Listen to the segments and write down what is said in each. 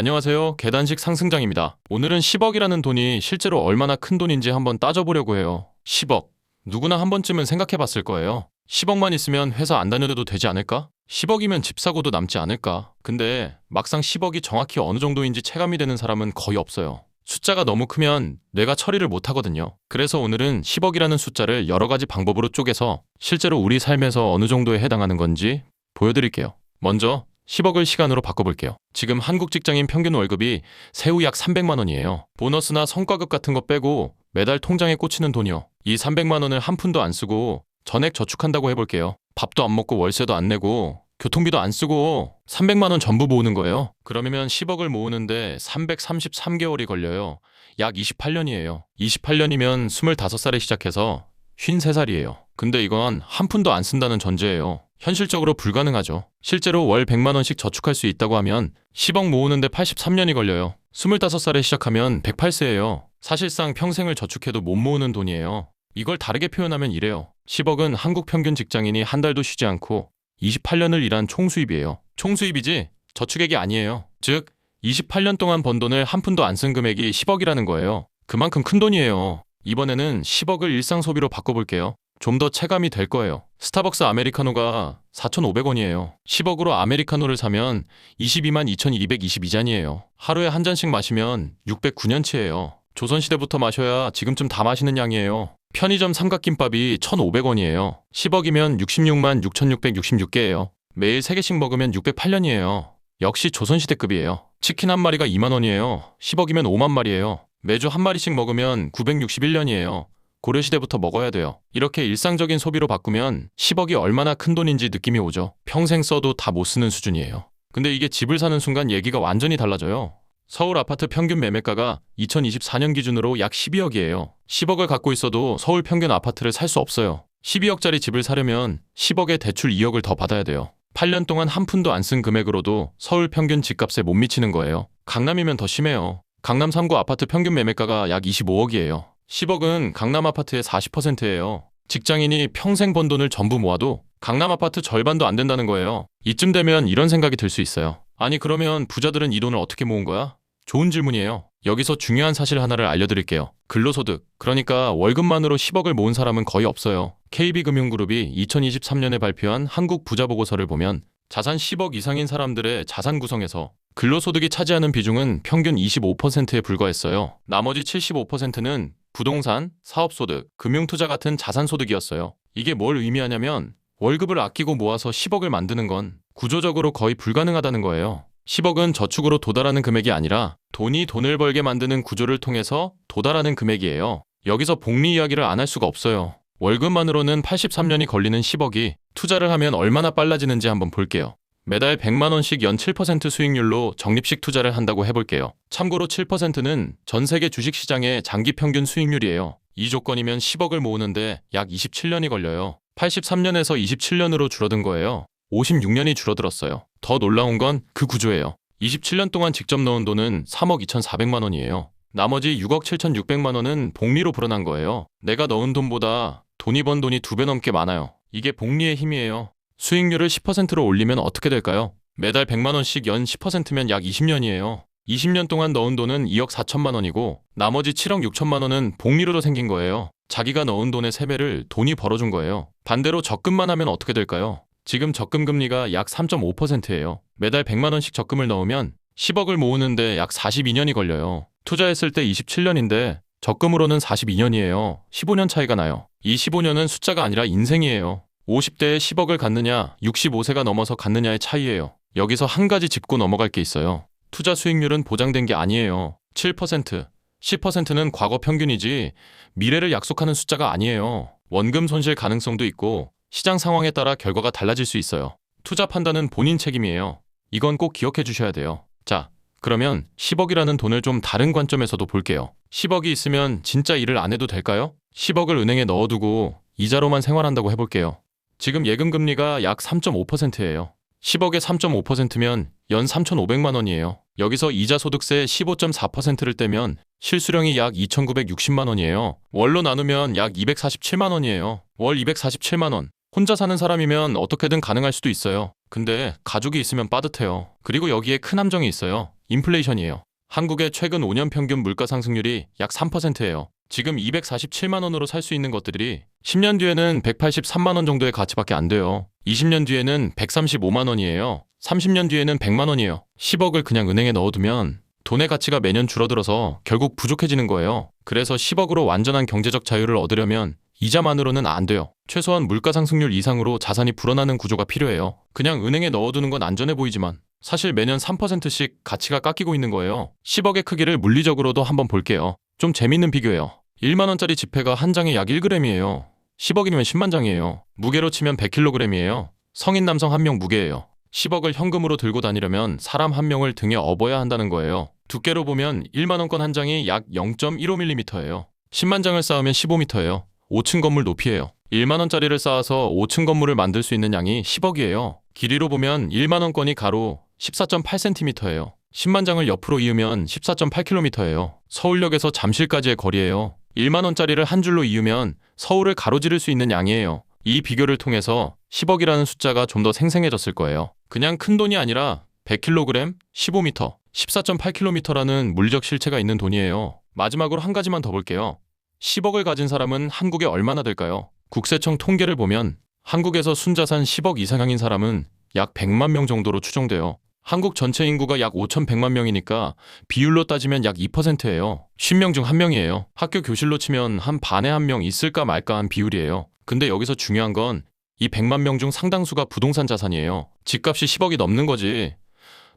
안녕하세요. 계단식 상승장입니다. 오늘은 10억이라는 돈이 실제로 얼마나 큰 돈인지 한번 따져보려고 해요. 10억. 누구나 한 번쯤은 생각해 봤을 거예요. 10억만 있으면 회사 안 다녀도 되지 않을까? 10억이면 집 사고도 남지 않을까? 근데 막상 10억이 정확히 어느 정도인지 체감이 되는 사람은 거의 없어요. 숫자가 너무 크면 뇌가 처리를 못 하거든요. 그래서 오늘은 10억이라는 숫자를 여러 가지 방법으로 쪼개서 실제로 우리 삶에서 어느 정도에 해당하는 건지 보여드릴게요. 먼저 10억을 시간으로 바꿔볼게요. 지금 한국 직장인 평균 월급이 세후 약 300만 원이에요. 보너스나 성과급 같은 거 빼고 매달 통장에 꽂히는 돈이요. 이 300만 원을 한 푼도 안 쓰고 전액 저축한다고 해볼게요. 밥도 안 먹고 월세도 안 내고 교통비도 안 쓰고 300만 원 전부 모으는 거예요. 그러면 10억을 모으는데 333개월이 걸려요. 약 28년이에요. 28년이면 25살에 시작해서 53살이에요. 근데 이건 한 푼도 안 쓴다는 전제예요. 현실적으로 불가능하죠. 실제로 월 100만 원씩 저축할 수 있다고 하면 10억 모으는데 83년이 걸려요. 25살에 시작하면 108세예요. 사실상 평생을 저축해도 못 모으는 돈이에요. 이걸 다르게 표현하면 이래요. 10억은 한국 평균 직장인이 한 달도 쉬지 않고 28년을 일한 총수입이에요. 총수입이지 저축액이 아니에요. 즉 28년 동안 번 돈을 한 푼도 안 쓴 금액이 10억이라는 거예요. 그만큼 큰 돈이에요. 이번에는 10억을 일상 소비로 바꿔볼게요. 좀 더 체감이 될 거예요. 스타벅스 아메리카노가 4,500원이에요. 10억으로 아메리카노를 사면 22만 2,222잔이에요. 하루에 한 잔씩 마시면 609년치예요. 조선시대부터 마셔야 지금쯤 다 마시는 양이에요. 편의점 삼각김밥이 1,500원이에요. 10억이면 66만 6,666개예요. 매일 3개씩 먹으면 608년이에요. 역시 조선시대급이에요. 치킨 한 마리가 2만 원이에요. 10억이면 5만 마리예요. 매주 한 마리씩 먹으면 961년이에요. 고려시대부터 먹어야 돼요. 이렇게 일상적인 소비로 바꾸면 10억이 얼마나 큰 돈인지 느낌이 오죠. 평생 써도 다 못 쓰는 수준이에요. 근데 이게 집을 사는 순간 얘기가 완전히 달라져요. 서울 아파트 평균 매매가가 2024년 기준으로 약 12억이에요. 10억을 갖고 있어도 서울 평균 아파트를 살 수 없어요. 12억짜리 집을 사려면 10억에 대출 2억을 더 받아야 돼요. 8년 동안 한 푼도 안 쓴 금액으로도 서울 평균 집값에 못 미치는 거예요. 강남이면 더 심해요. 강남 3구 아파트 평균 매매가가 약 25억이에요. 10억은 강남 아파트의 40%예요. 직장인이 평생 번 돈을 전부 모아도 강남 아파트 절반도 안 된다는 거예요. 이쯤 되면 이런 생각이 들 수 있어요. 아니 그러면 부자들은 이 돈을 어떻게 모은 거야? 좋은 질문이에요. 여기서 중요한 사실 하나를 알려드릴게요. 근로소득, 그러니까 월급만으로 10억을 모은 사람은 거의 없어요. KB금융그룹이 2023년에 발표한 한국 부자 보고서를 보면 자산 10억 이상인 사람들의 자산 구성에서 근로소득이 차지하는 비중은 평균 25%에 불과했어요. 나머지 75%는 부동산, 사업소득, 금융투자 같은 자산소득이었어요. 이게 뭘 의미하냐면 월급을 아끼고 모아서 10억을 만드는 건 구조적으로 거의 불가능하다는 거예요. 10억은 저축으로 도달하는 금액이 아니라 돈이 돈을 벌게 만드는 구조를 통해서 도달하는 금액이에요. 여기서 복리 이야기를 안 할 수가 없어요. 월급만으로는 83년이 걸리는 10억이 투자를 하면 얼마나 빨라지는지 한번 볼게요. 매달 100만 원씩 연 7% 수익률로 적립식 투자를 한다고 해볼게요. 참고로 7%는 전 세계 주식시장의 장기 평균 수익률이에요. 이 조건이면 10억을 모으는데 약 27년이 걸려요. 83년에서 27년으로 줄어든 거예요. 56년이 줄어들었어요. 더 놀라운 건 그 구조예요. 27년 동안 직접 넣은 돈은 3억 2,400만 원이에요. 나머지 6억 7,600만 원은 복리로 불어난 거예요. 내가 넣은 돈보다 돈이 번 돈이 2배 넘게 많아요. 이게 복리의 힘이에요. 수익률을 10%로 올리면 어떻게 될까요? 매달 100만 원씩 연 10%면 약 20년이에요. 20년 동안 넣은 돈은 2억 4천만 원이고 나머지 7억 6천만 원은 복리로 생긴 거예요. 자기가 넣은 돈의 3배를 돈이 벌어준 거예요. 반대로 적금만 하면 어떻게 될까요? 지금 적금 금리가 약 3.5%예요. 매달 100만 원씩 적금을 넣으면 10억을 모으는데 약 42년이 걸려요. 투자했을 때 27년인데 적금으로는 42년이에요. 15년 차이가 나요. 이 15년은 숫자가 아니라 인생이에요. 50대에 10억을 갖느냐, 65세가 넘어서 갖느냐의 차이예요. 여기서 한 가지 짚고 넘어갈 게 있어요. 투자 수익률은 보장된 게 아니에요. 7%, 10%는 과거 평균이지 미래를 약속하는 숫자가 아니에요. 원금 손실 가능성도 있고 시장 상황에 따라 결과가 달라질 수 있어요. 투자 판단은 본인 책임이에요. 이건 꼭 기억해 주셔야 돼요. 자, 그러면 10억이라는 돈을 좀 다른 관점에서도 볼게요. 10억이 있으면 진짜 일을 안 해도 될까요? 10억을 은행에 넣어두고 이자로만 생활한다고 해볼게요. 지금 예금 금리가 약 3.5%예요. 10억에 3.5%면 연 3,500만 원이에요. 여기서 이자 소득세 15.4%를 떼면 실수령이 약 2,960만 원이에요. 월로 나누면 약 247만 원이에요. 월 247만 원. 혼자 사는 사람이면 어떻게든 가능할 수도 있어요. 근데 가족이 있으면 빠듯해요. 그리고 여기에 큰 함정이 있어요. 인플레이션이에요. 한국의 최근 5년 평균 물가 상승률이 약 3%예요. 지금 247만 원으로 살 수 있는 것들이 10년 뒤에는 183만 원 정도의 가치밖에 안 돼요. 20년 뒤에는 135만 원이에요. 30년 뒤에는 100만 원이에요. 10억을 그냥 은행에 넣어두면 돈의 가치가 매년 줄어들어서 결국 부족해지는 거예요. 그래서 10억으로 완전한 경제적 자유를 얻으려면 이자만으로는 안 돼요. 최소한 물가 상승률 이상으로 자산이 불어나는 구조가 필요해요. 그냥 은행에 넣어두는 건 안전해 보이지만 사실 매년 3%씩 가치가 깎이고 있는 거예요. 10억의 크기를 물리적으로도 한번 볼게요. 좀 재밌는 비교예요. 1만 원짜리 지폐가 한 장에 약 1g이에요. 10억이면 10만 장이에요. 무게로 치면 100kg이에요. 성인 남성 한 명 무게예요. 10억을 현금으로 들고 다니려면 사람 한 명을 등에 업어야 한다는 거예요. 두께로 보면 1만 원권 한 장이 약 0.15mm예요. 10만 장을 쌓으면 15m예요. 5층 건물 높이예요. 1만 원짜리를 쌓아서 5층 건물을 만들 수 있는 양이 10억이에요. 길이로 보면 1만 원권이 가로 14.8cm예요. 10만 장을 옆으로 이으면 14.8km예요. 서울역에서 잠실까지의 거리예요. 1만 원짜리를 한 줄로 이으면 서울을 가로지를 수 있는 양이에요. 이 비교를 통해서 10억이라는 숫자가 좀 더 생생해졌을 거예요. 그냥 큰 돈이 아니라 100kg, 15m, 14.8km라는 물리적 실체가 있는 돈이에요. 마지막으로 한 가지만 더 볼게요. 10억을 가진 사람은 한국에 얼마나 될까요? 국세청 통계를 보면 한국에서 순자산 10억 이상인 사람은 약 100만 명 정도로 추정돼요. 한국 전체 인구가 약 5,100만 명이니까 비율로 따지면 약 2%예요. 50명 중 1명이에요. 학교 교실로 치면 한 반에 한 명 있을까 말까 한 비율이에요. 근데 여기서 중요한 건 이 100만 명 중 상당수가 부동산 자산이에요. 집값이 10억이 넘는 거지.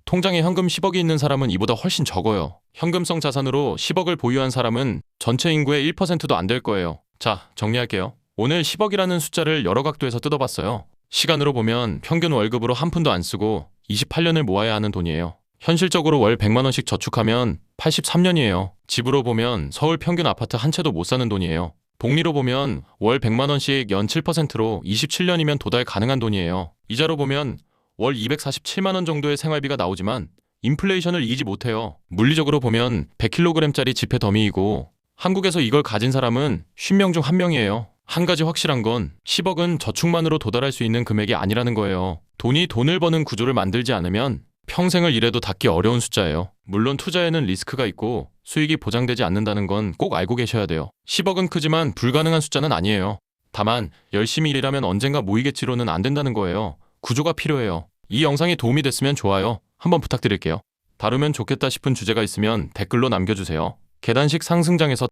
통장에 현금 10억이 있는 사람은 이보다 훨씬 적어요. 현금성 자산으로 10억을 보유한 사람은 전체 인구의 1%도 안 될 거예요. 자, 정리할게요. 오늘 10억이라는 숫자를 여러 각도에서 뜯어봤어요. 시간으로 보면 평균 월급으로 한 푼도 안 쓰고 28년을 모아야 하는 돈이에요. 현실적으로 월 100만 원씩 저축하면 83년이에요. 집으로 보면 서울 평균 아파트 한 채도 못 사는 돈이에요. 복리로 보면 월 100만 원씩 연 7%로 27년이면 도달 가능한 돈이에요. 이자로 보면 월 247만 원 정도의 생활비가 나오지만 인플레이션을 이기지 못해요. 물리적으로 보면 100kg짜리 지폐 더미이고 한국에서 이걸 가진 사람은 50명 중 1명이에요. 한 가지 확실한 건 10억은 저축만으로 도달할 수 있는 금액이 아니라는 거예요. 돈이 돈을 버는 구조를 만들지 않으면 평생을 일해도 닿기 어려운 숫자예요. 물론 투자에는 리스크가 있고 수익이 보장되지 않는다는 건 꼭 알고 계셔야 돼요. 10억은 크지만 불가능한 숫자는 아니에요. 다만 열심히 일하면 언젠가 모이겠지로는 안 된다는 거예요. 구조가 필요해요. 이 영상이 도움이 됐으면 좋아요 한번 부탁드릴게요. 다루면 좋겠다 싶은 주제가 있으면 댓글로 남겨주세요. 계단식 상승장에서